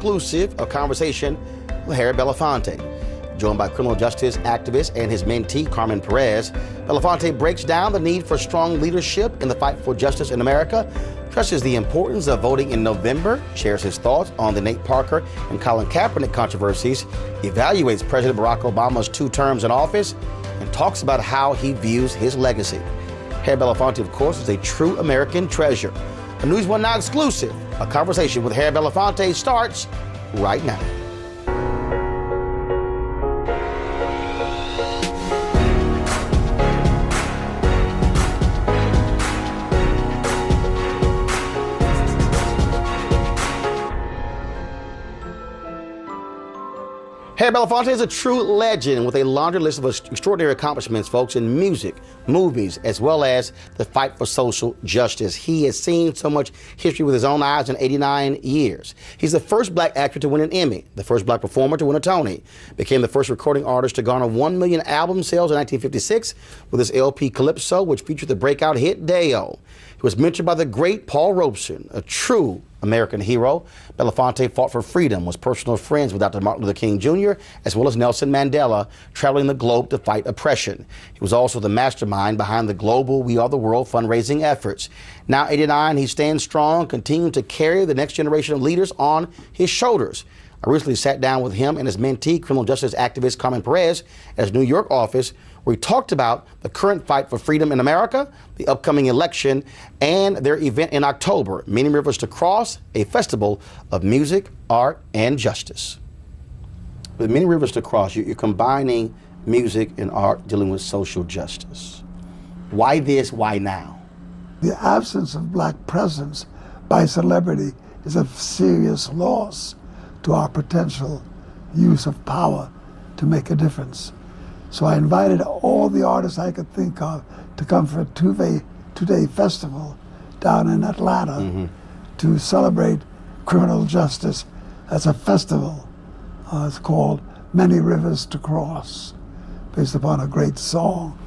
exclusive, a conversation with Harry Belafonte. Joined by criminal justice activist and his mentee, Carmen Perez, Belafonte breaks down the need for strong leadership in the fight for justice in America, stresses the importance of voting in November, shares his thoughts on the Nate Parker and Colin Kaepernick controversies, evaluates President Barack Obama's 2 terms in office, and talks about how he views his legacy. Harry Belafonte, of course, is a true American treasure. A NewsOne Now exclusive, a conversation with Harry Belafonte starts right now. Harry Belafonte is a true legend with a laundry list of extraordinary accomplishments, folks, in music, movies, as well as the fight for social justice. He has seen so much history with his own eyes in 89 years. He's the first black actor to win an Emmy, the first black performer to win a Tony, became the first recording artist to garner 1 million album sales in 1956 with his LP Calypso, which featured the breakout hit Deo. He was mentored by the great Paul Robeson, a true American hero. Belafonte fought for freedom, was personal friends with Dr. Martin Luther King Jr., as well as Nelson Mandela, traveling the globe to fight oppression. He was also the mastermind behind the global We Are the World fundraising efforts. Now 89, he stands strong, continuing to carry the next generation of leaders on his shoulders. I recently sat down with him and his mentee, criminal justice activist Carmen Perez, at his New York office, where he talked about the current fight for freedom in America, the upcoming election, and their event in October, Many Rivers to Cross, a festival of music, art, and justice. With Many Rivers to Cross, you're combining music and art dealing with social justice. Why this, why now? The absence of black presence by celebrity is a serious loss to our potential use of power to make a difference. So I invited all the artists I could think of to come for a two-day festival down in Atlanta to celebrate criminal justice as a festival. It's called Many Rivers to Cross, based upon a great song.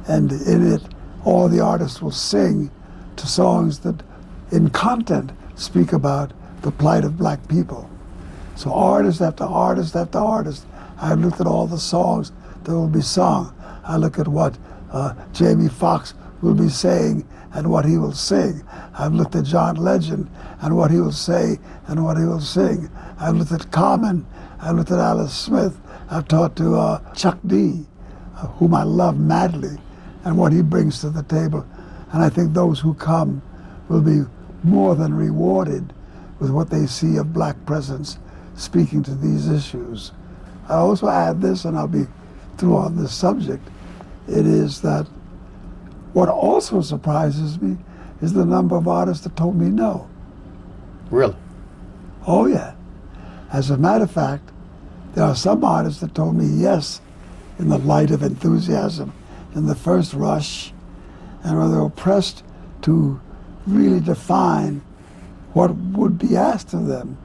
And in it, all the artists will sing to songs that in content speak about the plight of black people. So artist after artist after artist, I've looked at all the songs that will be sung. I look at what Jamie Foxx will be saying and what he will sing. I've looked at John Legend and what he will say and what he will sing. I've looked at Carmen. I've looked at Alice Smith. I've talked to Chuck D, whom I love madly, and what he brings to the table. And I think those who come will be more than rewarded with what they see of black presence speaking to these issues. I also add this, and I'll be through on this subject. It is that what also surprises me is the number of artists that told me no. Really? Oh, yeah. As a matter of fact, there are some artists that told me yes in the light of enthusiasm, in the first rush, and were they were pressed to really define what would be asked of them,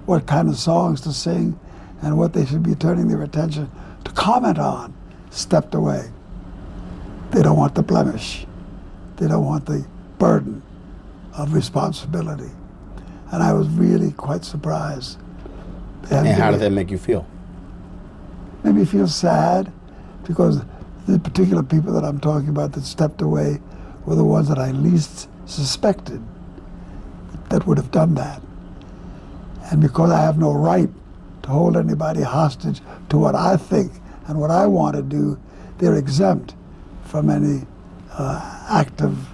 what kind of songs to sing, and what they should be turning their attention to comment on, stepped away. They don't want the blemish. They don't want the burden of responsibility. And I was really quite surprised. And how did that make you feel? Made me feel sad, because the particular people that I'm talking about that stepped away were the ones that I least suspected that would have done that. And because I have no right to hold anybody hostage to what I think and what I want to do, they're exempt from any act of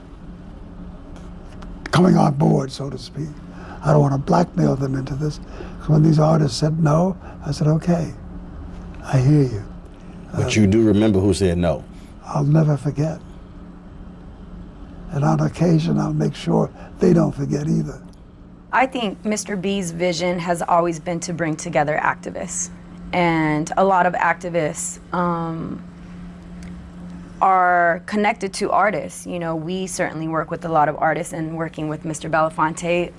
coming on board, so to speak. I don't want to blackmail them into this. So when these artists said no, I said, okay, I hear you. But you do remember who said no? I'll never forget. And on occasion, I'll make sure they don't forget either. I think Mr. B's vision has always been to bring together activists. And a lot of activists are connected to artists. You know, we certainly work with a lot of artists, and working with Mr. Belafonte,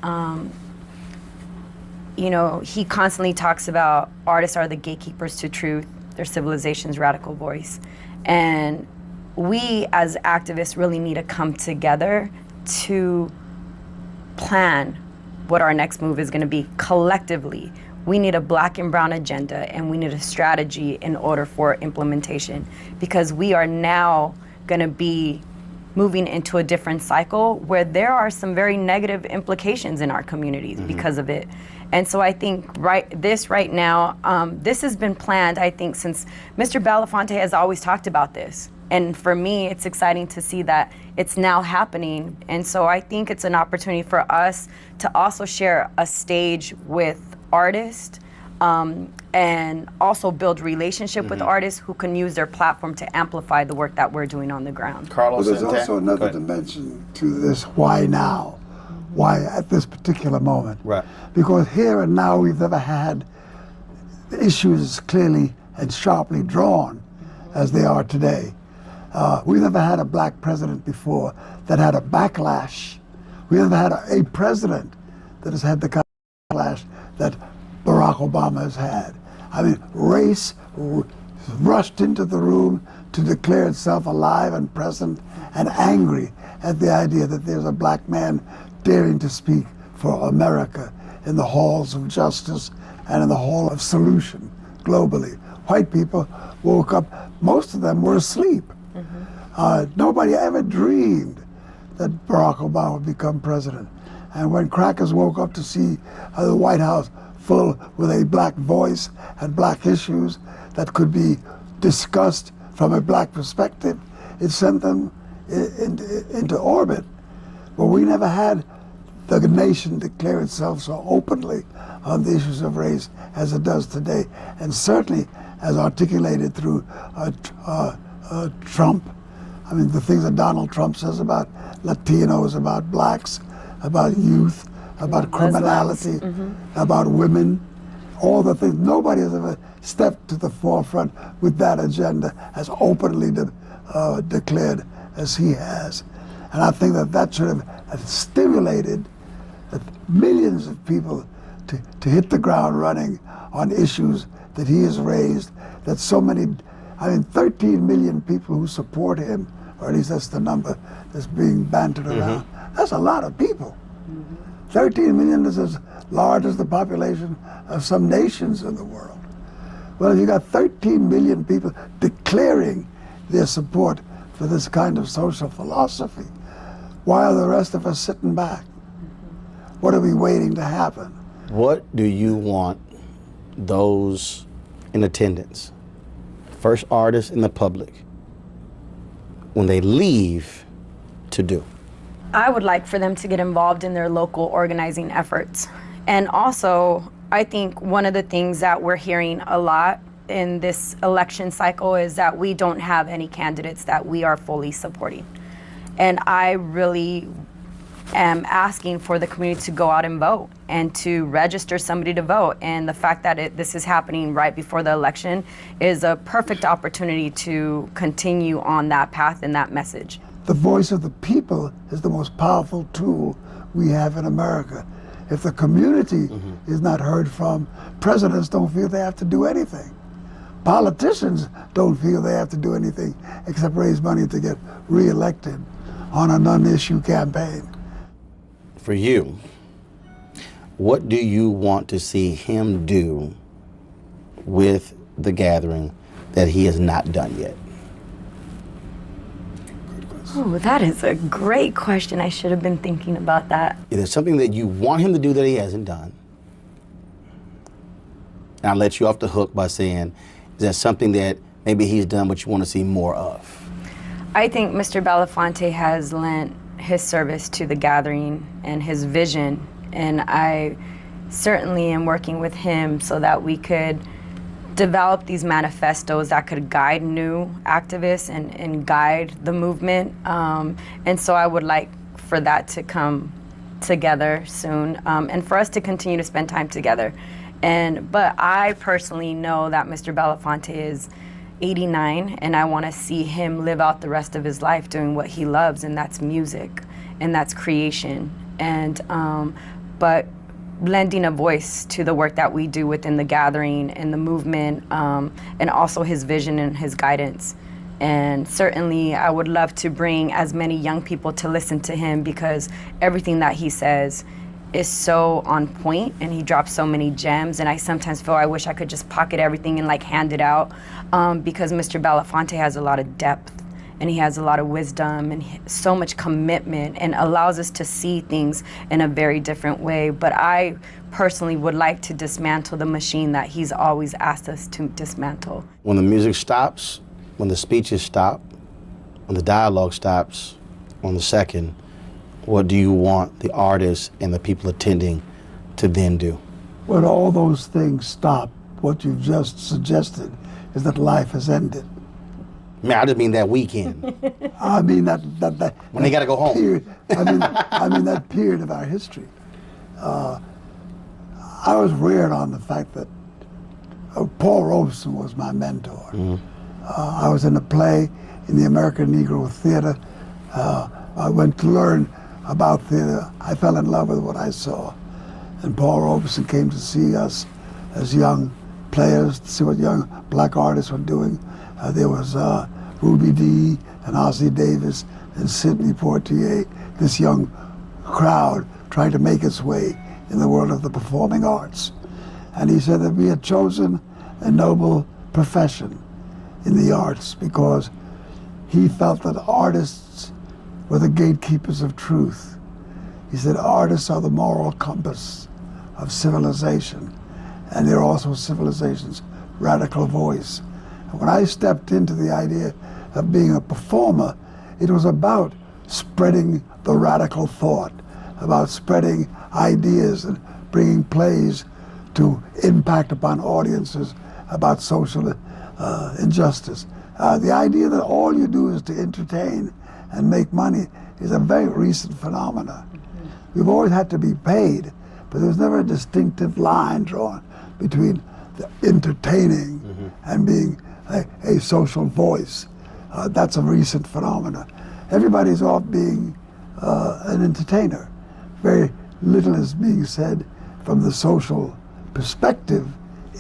you know, he constantly talks about artists are the gatekeepers to truth, their civilization's radical voice. And we as activists really need to come together to plan what our next move is going to be collectively. We need a black and brown agenda, and we need a strategy in order for implementation, because we are now going to be moving into a different cycle where there are some very negative implications in our communities because of it. And so I think right now, this has been planned, I think, since Mr. Belafonte has always talked about this. And for me, it's exciting to see that it's now happening. And so I think it's an opportunity for us to also share a stage with artists, and also build relationship with artists who can use their platform to amplify the work that we're doing on the ground. Carlos, there's also another dimension to this why now, why at this particular moment. Right. Because here and now we've never had issues clearly and sharply drawn as they are today. We've never had a black president before that had a backlash. We've never had a president that has had the kind of backlash that Barack Obama has had. I mean, race rushed into the room to declare itself alive and present and angry at the idea that there's a black man daring to speak for America in the halls of justice and in the hall of solution globally. White people woke up, most of them were asleep. Nobody ever dreamed that Barack Obama would become president. And when crackers woke up to see the White House full with a black voice and black issues that could be discussed from a black perspective, it sent them into orbit. But we never had the nation declare itself so openly on the issues of race as it does today, and certainly as articulated through Trump. I mean, the things that Donald Trump says about Latinos, about blacks, about youth, about criminality, about women, all the things. Nobody has ever stepped to the forefront with that agenda as openly declared as he has. And I think that should have stimulated millions of people to hit the ground running on issues that he has raised, that so many, 13 million people who support him, or at least that's the number that's being bantered around. That's a lot of people. 13 million is as large as the population of some nations in the world. Well, if you got 13 million people declaring their support for this kind of social philosophy, why are the rest of us sitting back? What are we waiting to happen? What do you want those in attendance, first artists in the public, when they leave, to do? I would like for them to get involved in their local organizing efforts. And also, I think one of the things that we're hearing a lot in this election cycle is that we don't have any candidates that we are fully supporting. And I really am asking for the community to go out and vote and to register somebody to vote. And the fact that this is happening right before the election is a perfect opportunity to continue on that path and that message. The voice of the people is the most powerful tool we have in America. If the community is not heard from, presidents don't feel they have to do anything. Politicians don't feel they have to do anything except raise money to get reelected on a non-issue campaign. For you, what do you want to see him do with the gathering that he has not done yet? Oh, that is a great question. I should have been thinking about that. Is there something that you want him to do that he hasn't done? And I'll let you off the hook by saying, is there something that maybe he's done but you want to see more of? I think Mr. Belafonte has lent his service to the gathering and his vision, and I certainly am working with him so that we could develop these manifestos that could guide new activists and guide the movement. And so I would like for that to come together soon, and for us to continue to spend time together. But I personally know that Mr. Belafonte is 89, and I want to see him live out the rest of his life doing what he loves, and that's music, and that's creation. But lending a voice to the work that we do within the gathering and the movement, and also his vision and his guidance. And certainly I would love to bring as many young people to listen to him, because everything that he says is so on point, and he drops so many gems, and I sometimes feel I wish I could just pocket everything and like hand it out, because Mr. Belafonte has a lot of depth, and he has a lot of wisdom and so much commitment, and allows us to see things in a very different way. But I personally would like to dismantle the machine that he's always asked us to dismantle. When the music stops, when the speeches stop, when the dialogue stops on the second, what do you want the artists and the people attending to then do? When all those things stop, what you've just suggested is that life has ended. Man, I just mean that weekend. I mean that when they got to go home. Period, I mean that period of our history. I was reared on the fact that Paul Robeson was my mentor. Mm-hmm. I was in a play in the American Negro Theater. I went to learn about theater. I fell in love with what I saw. And Paul Robeson came to see us as young players, to see what young black artists were doing. There was Ruby Dee and Ossie Davis and Sidney Poitier, this young crowd trying to make its way in the world of the performing arts. And he said that we had chosen a noble profession in the arts because he felt that artists were the gatekeepers of truth. He said artists are the moral compass of civilization, and they're also civilization's radical voice. And when I stepped into the idea of being a performer, it was about spreading the radical thought, about spreading ideas and bringing plays to impact upon audiences about social injustice. The idea that all you do is to entertain and make money is a very recent phenomenon. We've always had to be paid, but there was never a distinctive line drawn between the entertaining and being a social voice. That's a recent phenomenon. Everybody's off being an entertainer. Very little is being said from the social perspective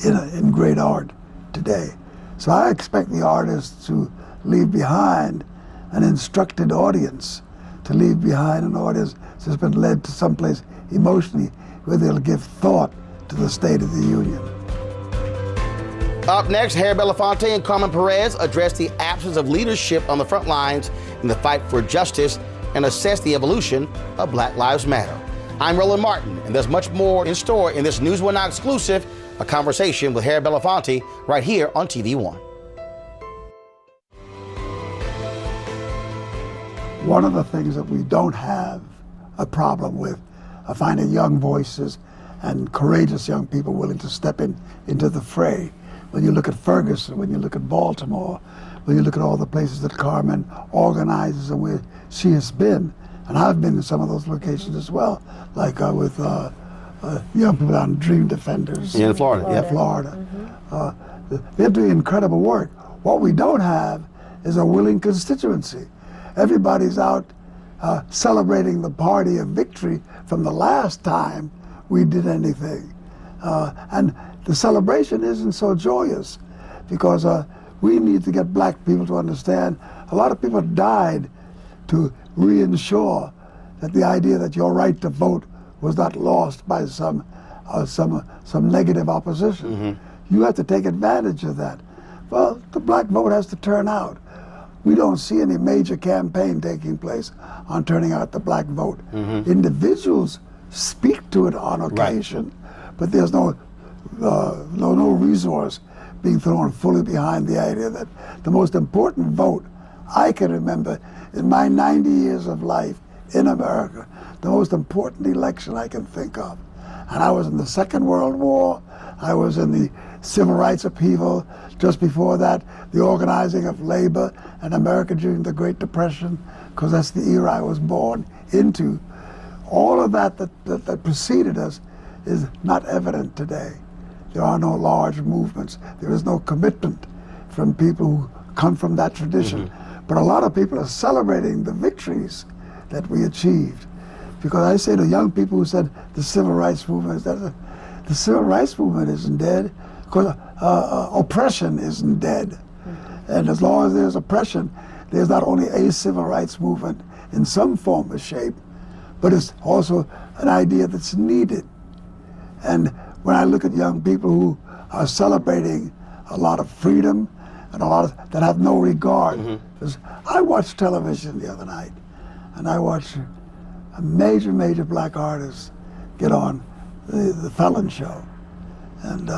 in great art today. So I expect the artists to leave behind an instructed audience, to leave behind an audience that's been led to someplace emotionally where they'll give thought to the State of the Union. Up next, Harry Belafonte and Carmen Perez address the absence of leadership on the front lines in the fight for justice and assess the evolution of Black Lives Matter. I'm Roland Martin, and there's much more in store in this NewsOne Now exclusive, a conversation with Harry Belafonte right here on TV One. One of the things that we don't have a problem with are finding young voices and courageous young people willing to step into the fray. When you look at Ferguson, when you look at Baltimore, when you look at all the places that Carmen organizes and where she has been, and I've been in some of those locations as well, like with young people on Dream Defenders. In Florida, yeah. Florida. They're doing incredible work. What we don't have is a willing constituency. Everybody's out celebrating the party of victory from the last time we did anything. And the celebration isn't so joyous because we need to get black people to understand a lot of people died to reinsure that the idea that your right to vote was not lost by some negative opposition. You have to take advantage of that. Well, the black vote has to turn out. We don't see any major campaign taking place on turning out the black vote. Individuals speak to it on occasion, but there's no resource being thrown fully behind the idea that the most important vote I can remember in my 90 years of life in America, the most important election I can think of. And I was in the Second World War, I was in the Civil Rights upheaval, just before that, the organizing of labor in America during the Great Depression, because that's the era I was born into. All of that preceded us is not evident today. There are no large movements. There is no commitment from people who come from that tradition. But a lot of people are celebrating the victories that we achieved. Because I say to young people who said the civil rights movement is dead, the civil rights movement isn't dead because oppression isn't dead. And as long as there's oppression, there's not only a civil rights movement in some form or shape, but it's also an idea that's needed. And when I look at young people who are celebrating a lot of freedom and a lot of, that have no regard. Because I watched television the other night, and I watched a major black artist get on the Felon Show and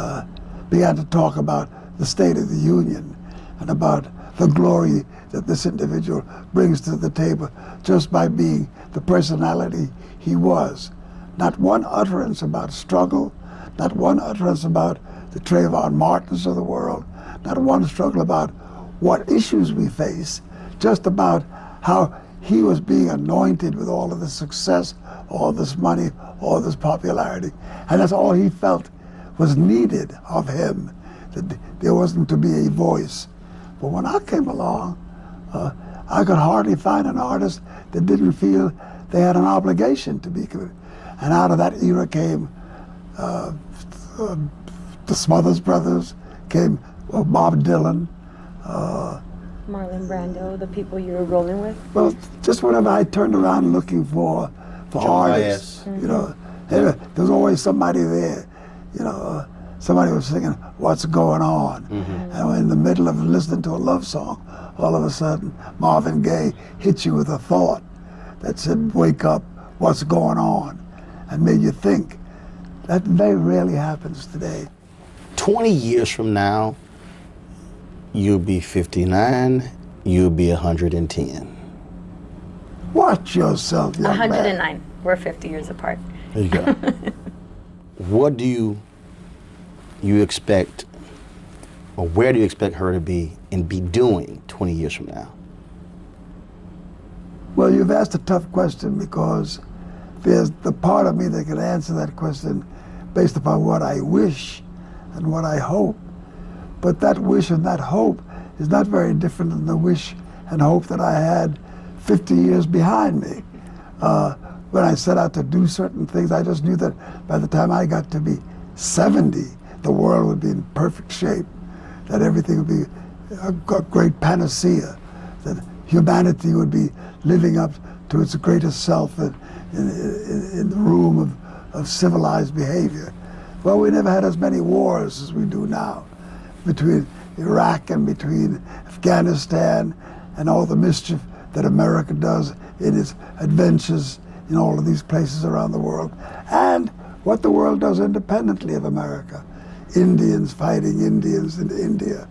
began to talk about the State of the Union and about the glory that this individual brings to the table just by being the personality he was. Not one utterance about struggle, not one utterance about the Trayvon Martins of the world, not one struggle about what issues we face, just about how he was being anointed with all of this success, all this money, all this popularity. And that's all he felt was needed of him, that there wasn't to be a voice. But when I came along, I could hardly find an artist that didn't feel they had an obligation to be committed. And out of that era came the Smothers Brothers, came Bob Dylan. Marlon Brando, the people you were rolling with? Well, just whenever I turned around looking for artists, you know, there was always somebody there. You know, somebody was singing "What's Going On," and in the middle of listening to a love song, all of a sudden Marvin Gaye hit you with a thought that said, "Wake up, what's going on?" and made you think. That very rarely happens today. 20 years from now, you'll be 59, you'll be 110. Watch yourself, young 109. man. We're 50 years apart. There you go. What do you expect, or where do you expect her to be and be doing 20 years from now? Well, you've asked a tough question because there's the part of me that can answer that question based upon what I wish and what I hope. But that wish and that hope is not very different than the wish and hope that I had 50 years behind me. When I set out to do certain things, I just knew that by the time I got to be 70, the world would be in perfect shape, that everything would be a great panacea, that humanity would be living up to its greatest self in the room of civilized behavior. Well, we never had as many wars as we do now, between Iraq and between Afghanistan and all the mischief that America does in its adventures in all of these places around the world, and what the world does independently of America. Indians fighting Indians in India,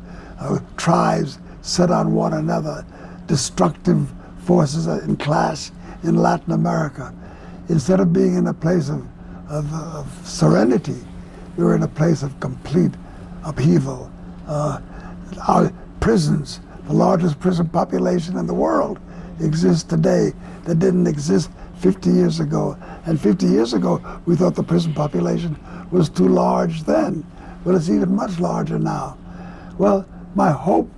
tribes set on one another, destructive forces in clash in Latin America. Instead of being in a place of serenity, we were in a place of complete upheaval. Our prisons, the largest prison population in the world, exists today that didn't exist 50 years ago. And 50 years ago, we thought the prison population was too large then, but it's even much larger now. Well, my hope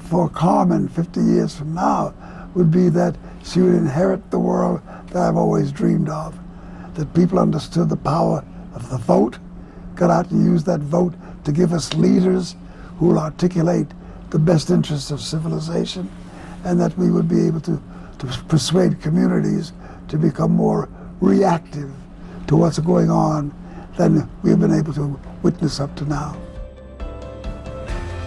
for Carmen 50 years from now would be that she would inherit the world that I've always dreamed of, that people understood the power of the vote, got out and used that vote to give us leaders who will articulate the best interests of civilization, and that we would be able to persuade communities to become more reactive to what's going on than we've been able to witness up to now.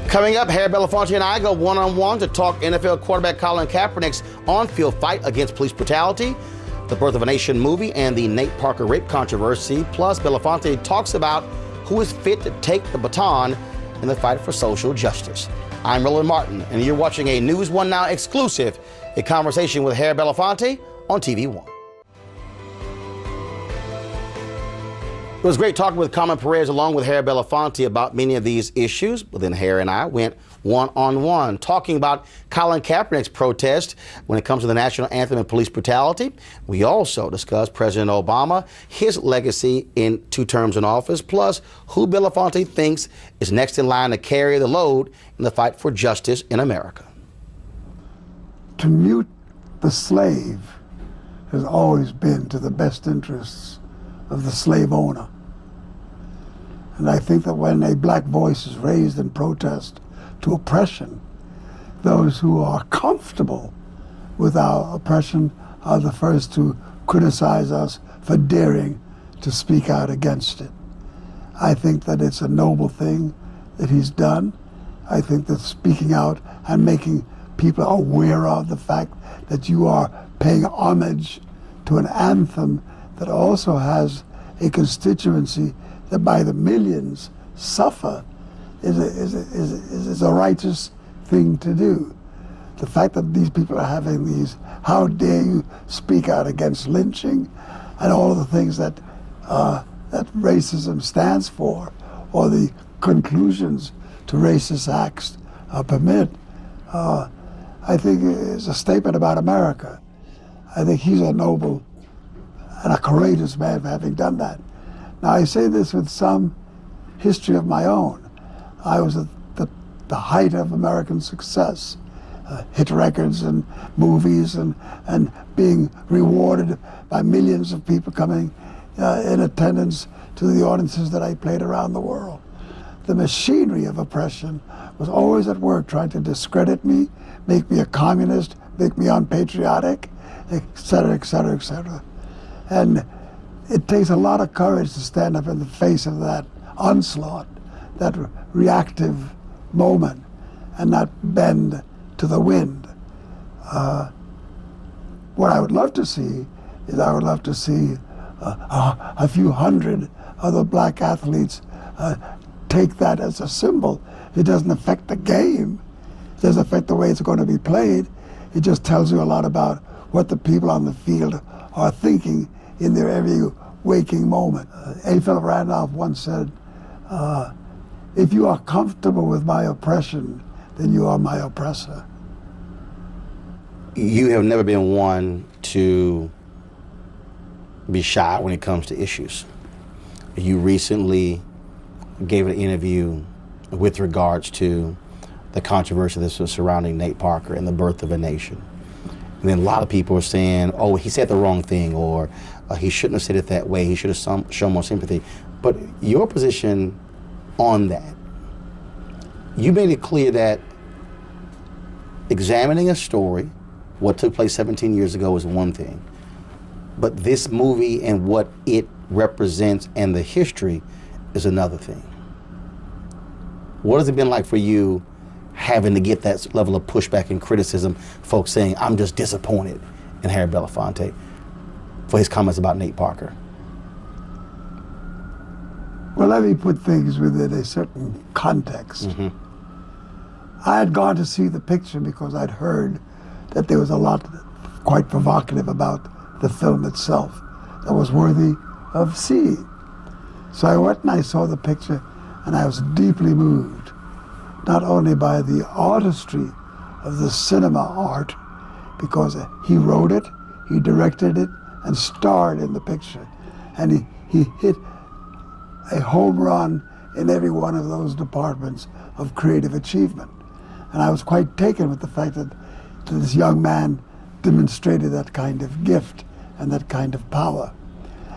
Coming up, Harry Belafonte and I go one-on-one to talk NFL quarterback Colin Kaepernick's on-field fight against police brutality, the Birth of a Nation movie, and the Nate Parker rape controversy. Plus, Belafonte talks about who is fit to take the baton in the fight for social justice. I'm Roland Martin, and you're watching a NewsOne Now exclusive, a conversation with Harry Belafonte on TV One. It was great talking with Carmen Perez along with Harry Belafonte about many of these issues, but then Harry and I went one-on-one talking about Colin Kaepernick's protest when it comes to the national anthem and police brutality. We also discussed President Obama, his legacy in 2 terms in office, plus who Belafonte thinks is next in line to carry the load in the fight for justice in America. To mute the slave has always been to the best interests of the slave owner. And I think that when a black voice is raised in protest to oppression, those who are comfortable with our oppression are the first to criticize us for daring to speak out against it. I think that it's a noble thing that he's done. I think that speaking out and making people aware of the fact that you are paying homage to an anthem that also has a constituency that by the millions suffer is a righteous thing to do. The fact that these people are having these, how dare you speak out against lynching and all of the things that that racism stands for, or the conclusions to racist acts permit, I think is a statement about America. I think he's a noble and a courageous man for having done that. Now, I say this with some history of my own. I was at the height of American success, hit records and movies and being rewarded by millions of people coming in attendance to the audiences that I played around the world. The machinery of oppression was always at work trying to discredit me, make me a communist, make me unpatriotic, et cetera, et cetera, et cetera. And it takes a lot of courage to stand up in the face of that onslaught, that reactive moment, and not bend to the wind. What I would love to see is I would love to see a few hundred other black athletes take that as a symbol. It doesn't affect the game. It doesn't affect the way it's going to be played. It just tells you a lot about what the people on the field are thinking in their every waking moment. A. Philip Randolph once said, if you are comfortable with my oppression, then you are my oppressor. You have never been one to be shy when it comes to issues. You recently gave an interview with regards to the controversy that was surrounding Nate Parker and the birth of a nation. And then a lot of people are saying, oh, he said the wrong thing, or he shouldn't have said it that way, he should have shown more sympathy. But your position on that, you made it clear that examining a story, what took place 17 years ago, is one thing. But this movie and what it represents and the history is another thing. What has it been like for you having to get that level of pushback and criticism, folks saying, I'm just disappointed in Harry Belafonte for his comments about Nate Parker? Well, let me put things within a certain context. Mm-hmm. I had gone to see the picture because I'd heard that there was a lot quite provocative about the film itself that was worthy of seeing. So I went and I saw the picture, and I was deeply moved, not only by the artistry of the cinema art, because he wrote it, he directed it, and starred in the picture. And he hit a home run in every one of those departments of creative achievement. And I was quite taken with the fact that this young man demonstrated that kind of gift and that kind of power.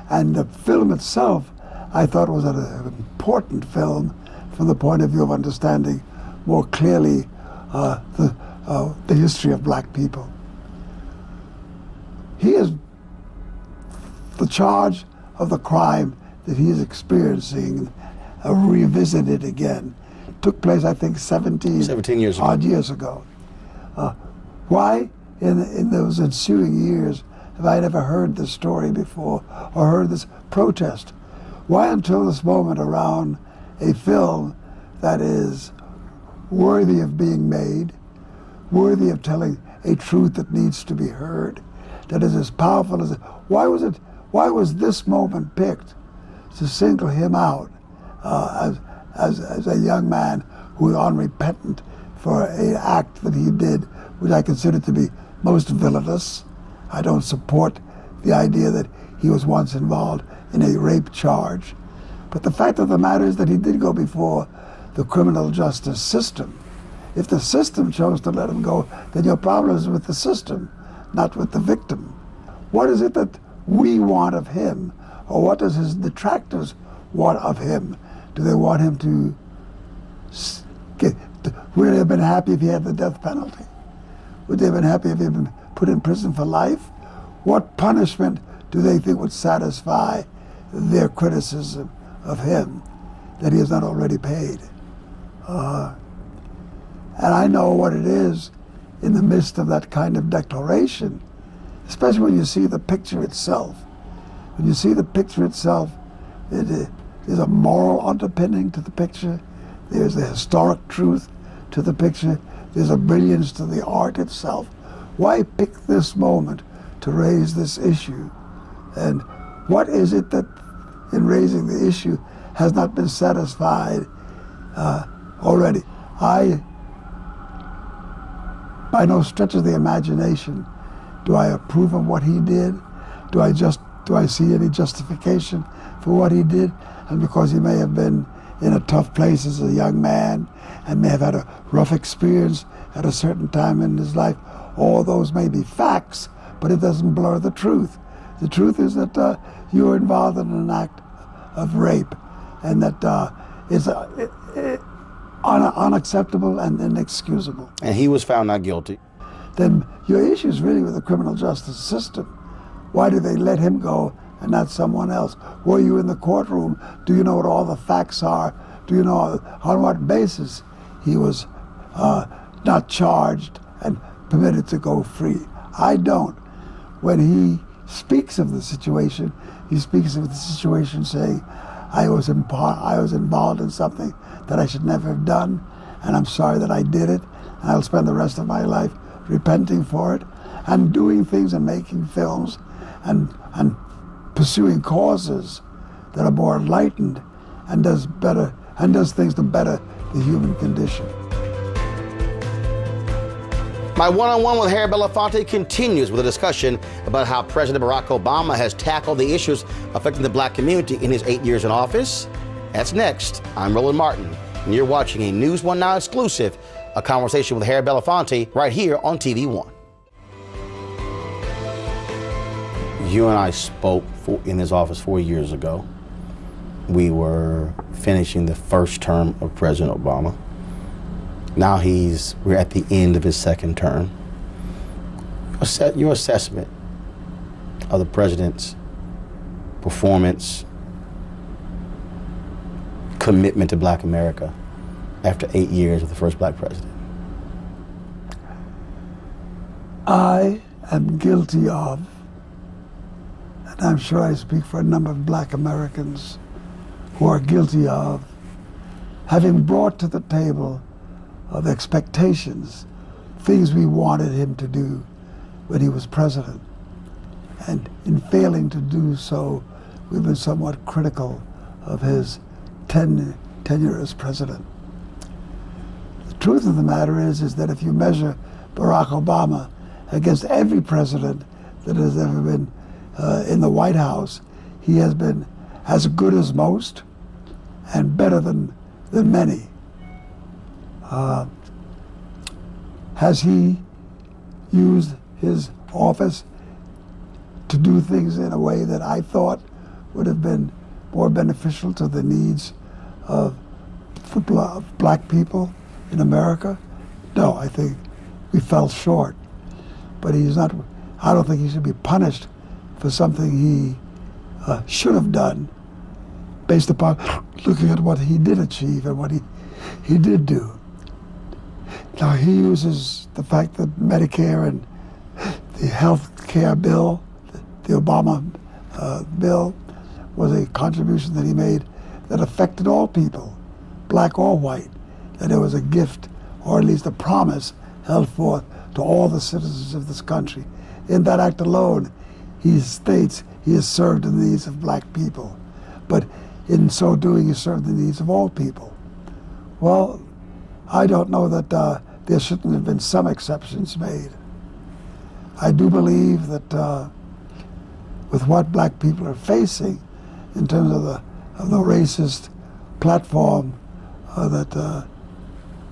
And the film itself, I thought, was an important film from the point of view of understanding more clearly the history of black people. He is the charge of the crime that he is experiencing revisited again. Took place, I think, 17 years ago. Odd years ago. Why, in those ensuing years, have I never heard this story before or heard this protest? Why until this moment around a film that is worthy of being made, worthy of telling a truth that needs to be heard, that is as powerful as it? Why was this moment picked to single him out as a young who was unrepentant for an act that he did, which I consider to be most villainous? I don't support the idea that he was once involved in a rape charge. But the fact of the matter is that he did go before the criminal justice system. If the system chose to let him go, then your problem is with the system, not with the victim. What is it that we want of him, or what does his detractors want of him? Do they want him to would they have been happy if he had the death penalty? Would they have been happy if he had been put in prison for life? What punishment do they think would satisfy their criticism of him that he is not already paid? And I know what it is in the midst of that kind of declaration, especially when you see the picture itself. When you see the picture itself, there's a moral underpinning to the picture. There's a historic truth to the picture. There's a brilliance to the art itself. Why pick this moment to raise this issue? And what is it that in raising the issue has not been satisfied already? By no stretch of the imagination do I approve of what he did. Do I see any justification for what he did? And because he may have been in a tough place as a young man and may have had a rough experience at a certain time in his life, all those may be facts, but it doesn't blur the truth. The truth is that you were involved in an act of rape, and that is unacceptable and inexcusable. And he was found not guilty. Then your issue is really with the criminal justice system. Why do they let him go and not someone else? Were you in the courtroom? Do you know what all the facts are? Do you know on what basis he was not charged and permitted to go free? I don't. When he speaks of the situation, he speaks of the situation saying, I was involved in something that I should never have done, and I'm sorry that I did it, and I'll spend the rest of my life repenting for it, and doing things and making films and pursuing causes that are more enlightened and does things to better the human condition. My one-on-one with Harry Belafonte continues with a discussion about how President Barack Obama has tackled the issues affecting the black community in his 8 years in office. That's next. I'm Roland Martin, and you're watching a NewsOne Now exclusive, a conversation with Harry Belafonte right here on TV One. You and I spoke in his office 4 years ago. We were finishing the first term of President Obama. Now we're at the end of his second term. Your assessment of the president's performance, commitment to black America after 8 years of the first black president. I am guilty of, and I'm sure I speak for a number of black Americans who are guilty of, having brought to the table of expectations, things we wanted him to do when he was president. And in failing to do so, we've been somewhat critical of his tenure as president. The truth of the matter is that if you measure Barack Obama against every president that has ever been in the White House, he has been as good as most and better than many. Has he used his office to do things in a way that I thought would have been more beneficial to the needs of black people in America? No, I think we fell short. But I don't think he should be punished for something he should have done based upon looking at what he did achieve and what he did do. Now, he uses the fact that Medicare and the health care bill, the Obama bill, was a contribution that he made that affected all people, black or white, that it was a gift, or at least a promise, held forth to all the citizens of this country. In that act alone, he states he has served the needs of black people, but in so doing, he served the needs of all people. Well, I don't know that there shouldn't have been some exceptions made. I do believe that with what black people are facing in terms of the racist platform that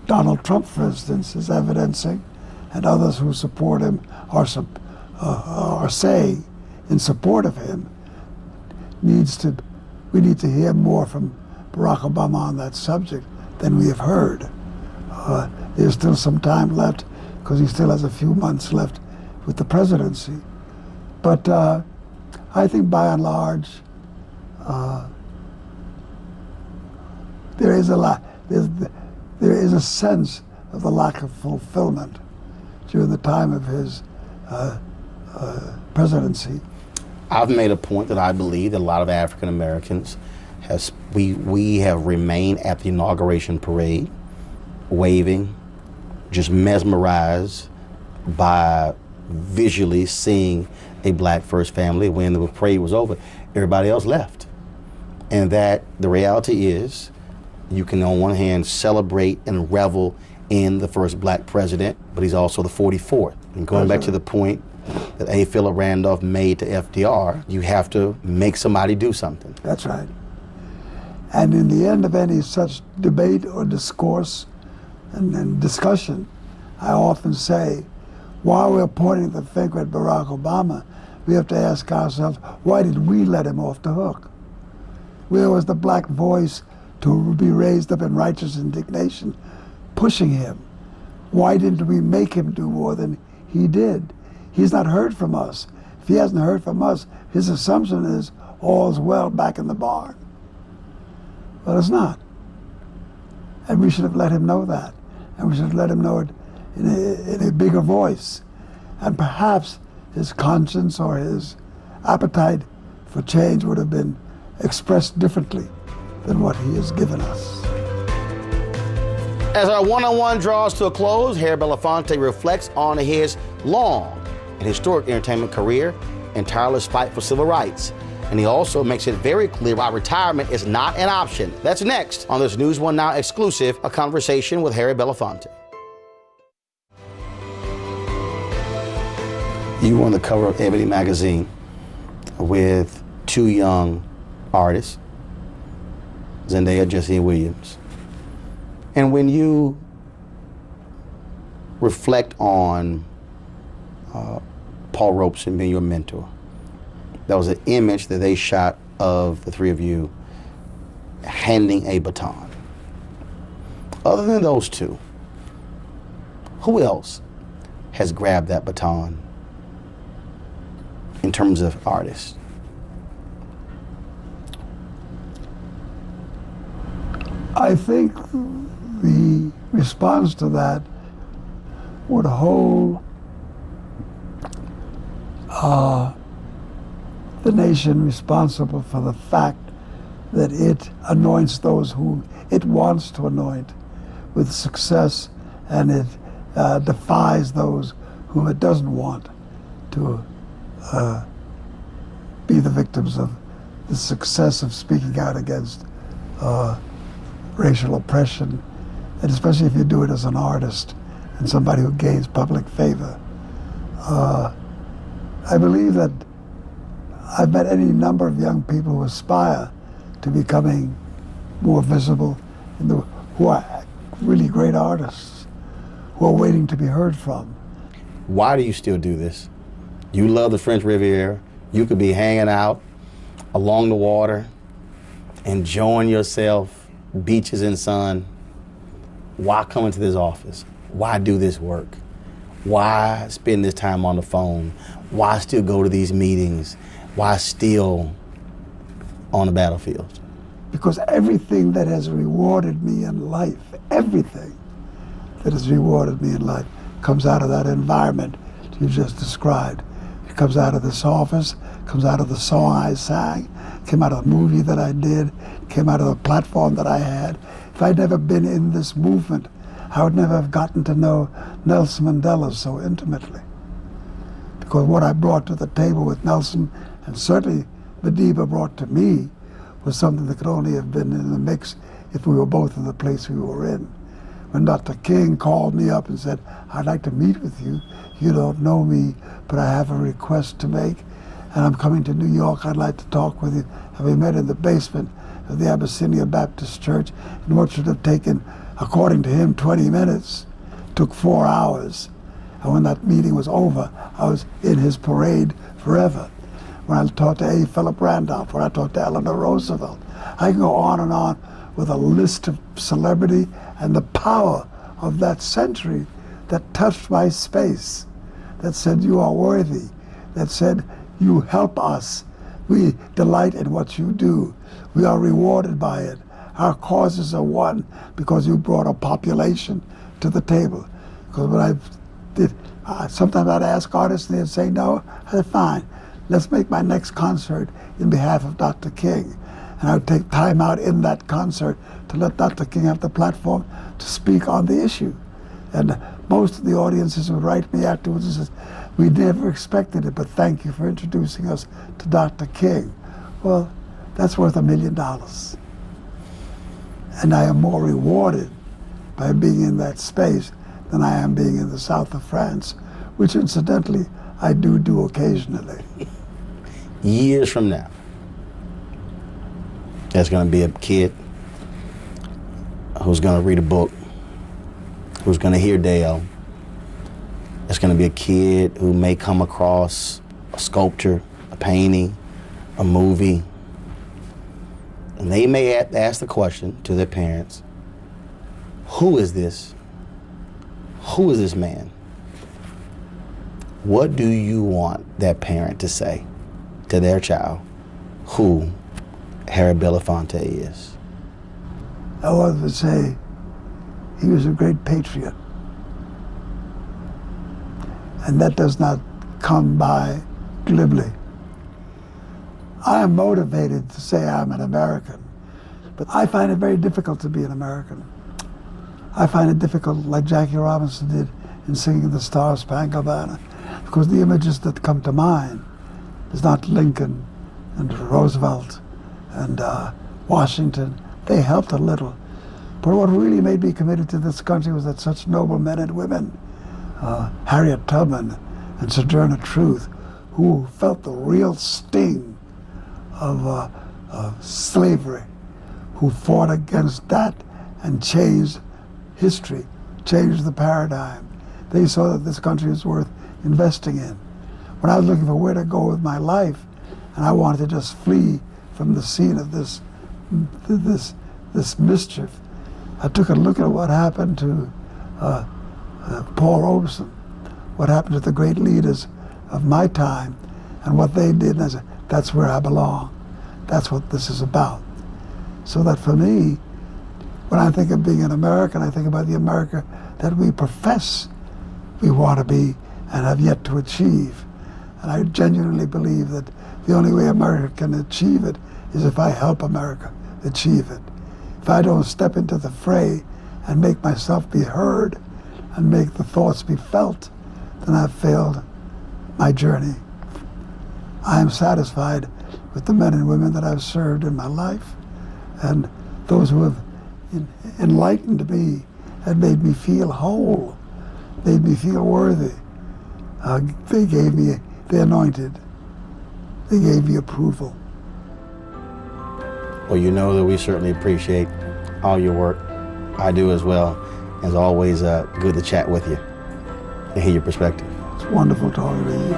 Donald Trump, for instance, is evidencing, and others who support him are saying in support of him, we need to hear more from Barack Obama on that subject than we have heard. There's still some time left because he still has a few months left with the presidency. But I think by and large, there is a sense of the lack of fulfillment during the time of his presidency. I've made a point that I believe that a lot of African Americans we have remained at the inauguration parade, waving, just mesmerized by visually seeing a black first family. When the parade was over, everybody else left. And that the reality is, you can on one hand celebrate and revel in the first black president, but he's also the 44th. And going back to the point that A. Philip Randolph made to FDR, you have to make somebody do something. That's right. And in the end of any such debate or discourse and discussion, I often say, while we're pointing the finger at Barack Obama, we have to ask ourselves, why did we let him off the hook? Where was the black voice to be raised up in righteous indignation, pushing him? Why didn't we make him do more than he did? He's not heard from us. If he hasn't heard from us, his assumption is all's well back in the barn. But it's not. And we should have let him know that. And we should have let him know it in a bigger voice. And perhaps his conscience or his appetite for change would have been expressed differently than what he has given us. As our one-on-one draws to a close, Harry Belafonte reflects on his long and historic entertainment career and tireless fight for civil rights. And he also makes it very clear why retirement is not an option. That's next on this NewsOne Now exclusive, a conversation with Harry Belafonte. You were on the cover of Ebony magazine with two young artists, Zendaya, Jesse Williams. And when you reflect on Paul Robeson being your mentor, there was an image that they shot of the three of you handing a baton. Other than those two, who else has grabbed that baton in terms of artists? I think the response to that would hold the nation responsible for the fact that it anoints those whom it wants to anoint with success, and it defies those whom it doesn't want to be the victims of the success of speaking out against racial oppression, and especially if you do it as an artist and somebody who gains public favor. I believe that I've met any number of young people who aspire to becoming more visible, who are really great artists, who are waiting to be heard from. Why do you still do this? You love the French Riviera. You could be hanging out along the water, enjoying yourself, beaches and sun. Why come into this office? Why do this work? Why spend this time on the phone? Why still go to these meetings? Why still on the battlefield? Because everything that has rewarded me in life, everything that has rewarded me in life comes out of that environment you just described. It comes out of this office, comes out of the song I sang, came out of the movie that I did, came out of the platform that I had. If I'd never been in this movement, I would never have gotten to know Nelson Mandela so intimately. Because what I brought to the table with Nelson, and certainly Madiba brought to me, was something that could only have been in the mix if we were both in the place we were in. When Dr. King called me up and said, I'd like to meet with you. You don't know me, but I have a request to make, and I'm coming to New York. I'd like to talk with you. And we met in the basement of the Abyssinia Baptist Church, and what should have taken, according to him, 20 minutes, took 4 hours. And when that meeting was over, I was in his parade forever. When I talked to A. Philip Randolph, when I talked to Eleanor Roosevelt, I can go on and on with a list of celebrity and the power of that century that touched my space, that said you are worthy, that said you help us, We delight in what you do. We are rewarded by it. Our causes are won because you brought a population to the table. Because when I did, sometimes I'd ask artists and they'd say no. I said, fine, let's make my next concert in behalf of Dr. King. And I would take time out in that concert to let Dr. King have the platform to speak on the issue. And most of the audiences would write me afterwards and say, we never expected it, but thank you for introducing us to Dr. King. Well, that's worth $1 million. And I am more rewarded by being in that space than I am being in the south of France, which incidentally I do occasionally. Years from now, there's going to be a kid who's going to read a book, who's going to hear Dale. There's going to be a kid who may come across a sculpture, a painting, a movie, and they may ask the question to their parents, who is this? Who is this man? What do you want that parent to say to their child who Harry Belafonte is? I wanted to say he was a great patriot. And that does not come by glibly. I am motivated to say I'm an American, but I find it very difficult to be an American. I find it difficult, like Jackie Robinson did in singing the Star Spangled Banner, because the images that come to mind is not Lincoln and Roosevelt and Washington. They helped a little. But what really made me committed to this country was that such noble men and women, Harriet Tubman and Sojourner Truth, who felt the real sting of slavery, who fought against that and changed history, changed the paradigm. They saw that this country was worth investing in. When I was looking for where to go with my life, and I wanted to just flee from the scene of this mischief, I took a look at what happened to Paul Robeson, what happened to the great leaders of my time, and what they did, and I said, that's where I belong. That's what this is about. So that for me, when I think of being an American, I think about the America that we profess we want to be and have yet to achieve. And I genuinely believe that the only way America can achieve it is if I help America achieve it. If I don't step into the fray and make myself be heard and make the thoughts be felt, then I've failed my journey. I am satisfied with the men and women that I've served in my life, and those who have enlightened me and made me feel whole, made me feel worthy. They gave me, they anointed, they gave me approval. Well, you know that we certainly appreciate all your work. I do as well. It's always good to chat with you and hear your perspective. It's wonderful talking to you.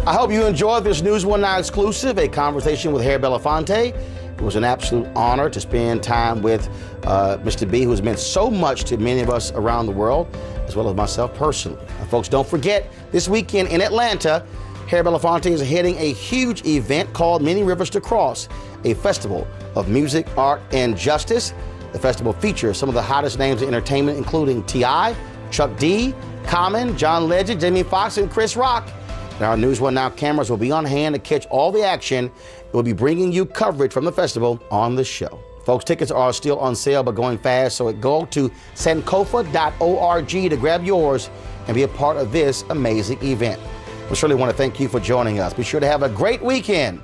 I hope you enjoyed this NewsOne Now exclusive, a conversation with Harry Belafonte. It was an absolute honor to spend time with Mr. B, who has meant so much to many of us around the world, as well as myself personally. And folks, don't forget, this weekend in Atlanta, Harry Belafonte is heading a huge event called Many Rivers to Cross, a festival of music, art, and justice. The festival features some of the hottest names in entertainment, including T.I., Chuck D., Common, John Legend, Jamie Foxx, and Chris Rock. And our NewsOne Now cameras will be on hand to catch all the action. We'll be bringing you coverage from the festival on the show. Folks, tickets are still on sale, but going fast, so go to sankofa.org to grab yours and be a part of this amazing event. We certainly want to thank you for joining us. Be sure to have a great weekend.